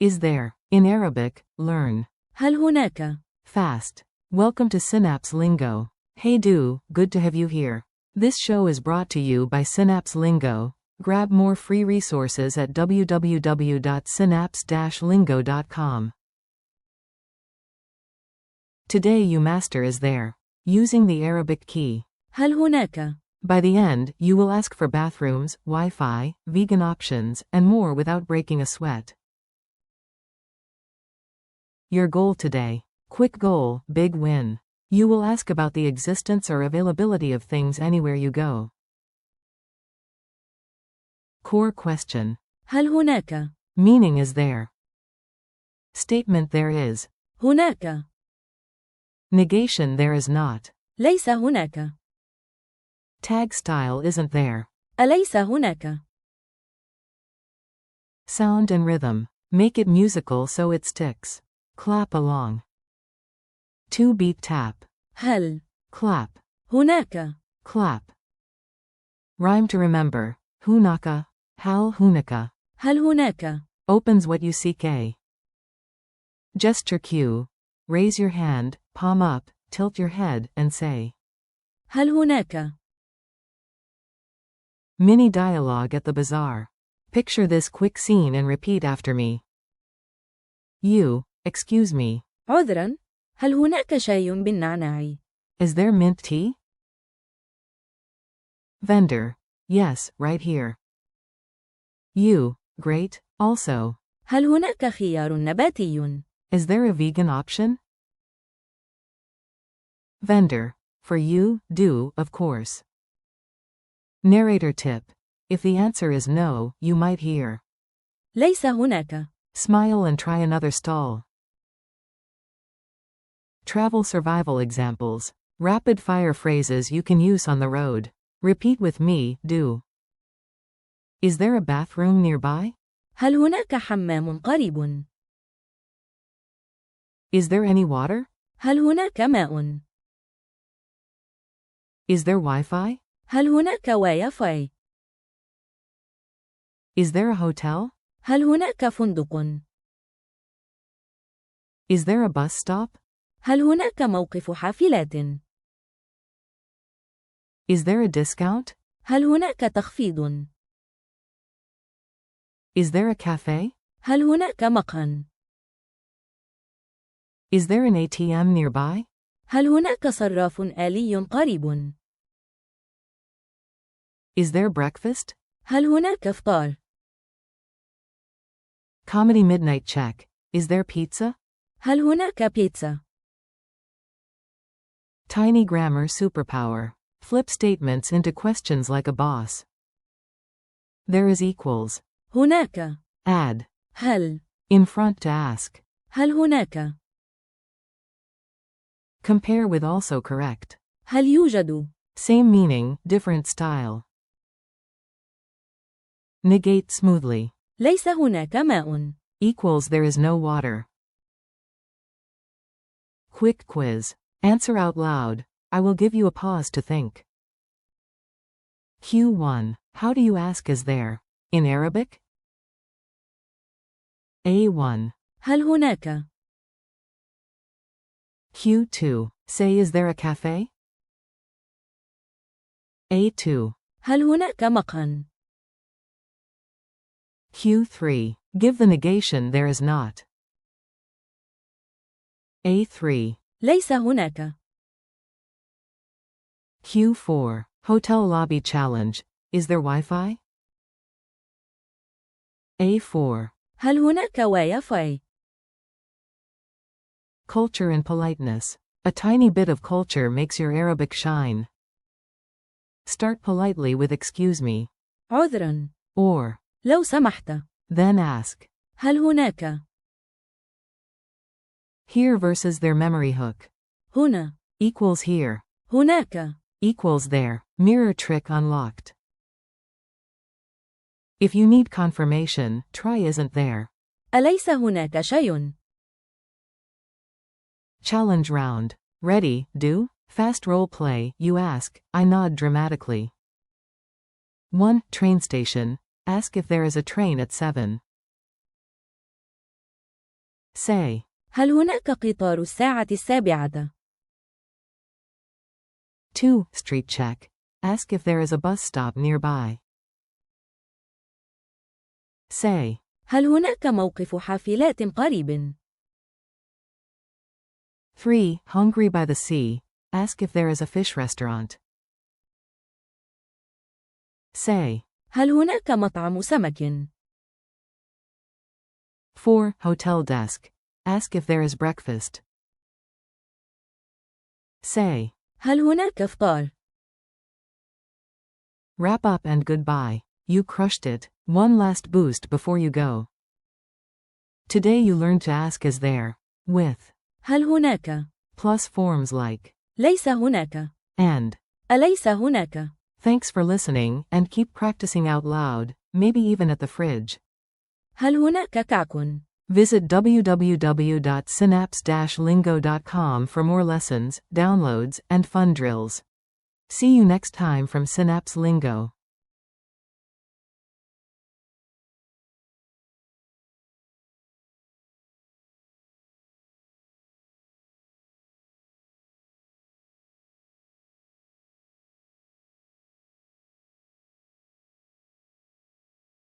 Is there. In Arabic, learn. هل هناك؟ Fast. Welcome to Synapse Lingo. Hey do, good to have you here. This show is brought to you by Synapse Lingo. Grab more free resources at www.synapse-lingo.com. Today you master is there. Using the Arabic key. هل هناك؟ By the end, you will ask for bathrooms, Wi-Fi, vegan options, and more without breaking a sweat. Your goal today. Quick goal, big win. You will ask about the existence or availability of things anywhere you go. Core question. هل هناك؟ Meaning is there. Statement there is. هناك. Negation there is not. ليس هناك. Tag style isn't there. أليس هناك؟ Sound and rhythm. Make it musical so it sticks. Clap along. 2-beat tap. هل. Clap. هناك. Clap. Rhyme to remember. Hunaka. Hal hunaka. هل هناك؟ Opens what you seek a. Gesture cue. Raise your hand, palm up, tilt your head, and say. هل هناك؟ Mini dialogue at the bazaar. Picture this quick scene and repeat after me. You, excuse me. عذرا، هل هناك شاي بالنعناع؟ Is there mint tea? Vendor. Yes, right here. You, great, also. هل هناك خيار نباتي؟ Is there a vegan option? Vendor. For you, do, of course. Narrator tip. If the answer is no, you might hear. ليس هناك. Smile and try another stall. Travel survival examples. Rapid fire phrases you can use on the road. Repeat with me, do. Is there a bathroom nearby? هل هناك حمام قريب؟ Is there any water? هل هناك ماء؟ Is there Wi-Fi? هل هناك واي فاي؟ Is there a hotel? هل هناك فندق؟ Is there a bus stop? هل هناك موقف حافلات؟ Is there a discount? هل هناك تخفيض؟ Is there a cafe? هل هناك مقهى؟ Is there an ATM nearby? هل هناك صراف آلي قريب؟ Is there breakfast? هل هناك إفطار؟ Comedy midnight check. Is there pizza? هل هناك بيتزا؟ Tiny grammar superpower. Flip statements into questions like a boss. There is equals. هناك. Add. هل. In front to ask. هل هناك؟ Compare with also correct. هل يوجد؟ Same meaning, different style. Negate smoothly. ليس هناك ماء. Equals there is no water. Quick quiz. Answer out loud. I will give you a pause to think. Q1. How do you ask is there? In Arabic? A1. هل هناك؟ Q2. Say is there a cafe? A2. هل هناك مقهى؟ Q3. Give the negation there is not. A3. ليس هناك. Q4. Hotel lobby challenge. Is there Wi-Fi? A4. هل هناك واي فاي؟ Culture and politeness. A tiny bit of culture makes your Arabic shine. Start politely with excuse me. عذرا. Or. لو سمحت. Then ask. هل هناك؟ Here versus their memory hook. هنا. Equals here. هناك. Equals there. Mirror trick unlocked. If you need confirmation, try isn't there. أليس هناك شيء؟ Challenge round. Ready, do? Fast role play, you ask, I nod dramatically. 1. Train station. Ask if there is a train at 7. Say. هل هناك قطار الساعة 7؟ 2. Street check. Ask if there is a bus stop nearby. Say. هل هناك موقف حافلات قريب؟ 3. Hungry by the sea. Ask if there is a fish restaurant. Say. هل هناك مطعم سمك؟ 4. Hotel desk. Ask if there is breakfast. Say. هل هناك فطار؟ Wrap up and goodbye. You crushed it. One last boost before you go. Today you learned to ask is there. With. هل هناك؟ Plus forms like. ليس هناك. And. أليس هناك؟ Thanks for listening, and keep practicing out loud, maybe even at the fridge. هل هناك كعك؟ Visit www.synapse-lingo.com for more lessons, downloads, and fun drills. See you next time from Synapse Lingo.